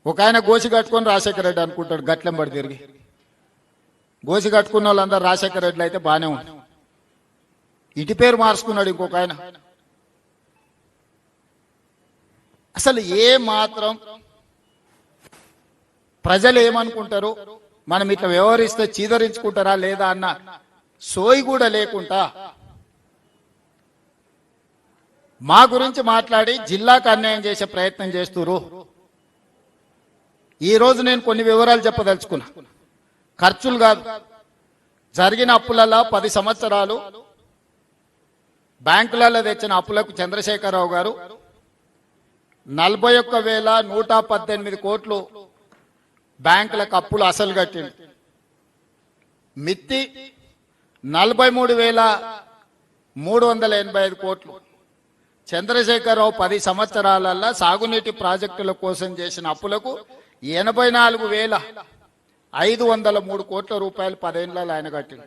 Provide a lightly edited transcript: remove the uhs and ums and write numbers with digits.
ఒక ఆయన గోసి కట్టుకొని రాజశేఖర రెడ్డి అనుకుంటాడు, గట్లెంబడి తిరిగి. గోసి కట్టుకున్న వాళ్ళందరూ రాజశేఖర రెడ్డి అయితే బాగానే ఉంది. ఇటు పేరు మార్చుకున్నాడు ఇంకొక ఆయన. అసలు ఏ మాత్రం ప్రజలు ఏమనుకుంటారు, మనం ఇట్లా వ్యవహరిస్తే చీదరించుకుంటారా లేదా అన్న సోయి కూడా లేకుండా మా గురించి మాట్లాడి జిల్లాకు అన్యాయం చేసే ప్రయత్నం చేస్తున్నారు. ఈరోజు నేను కొన్ని వివరాలు చెప్పదలుచుకున్నా. ఖర్చులు కాదు, జరిగిన అప్పులలో 10 సంవత్సరాలు బ్యాంకులలో తెచ్చిన అప్పులకు చంద్రశేఖరరావు గారు 41,118 కోట్లు బ్యాంకులకు అప్పులు అసలు కట్టింది. మిత్తి 43,385 కోట్లు. చంద్రశేఖరరావు 10 సంవత్సరాలలో సాగునీటి ప్రాజెక్టుల కోసం చేసిన అప్పులకు 84,503 కోట్ల రూపాయలు 10 ఏళ్లలో ఆయన కట్టింది.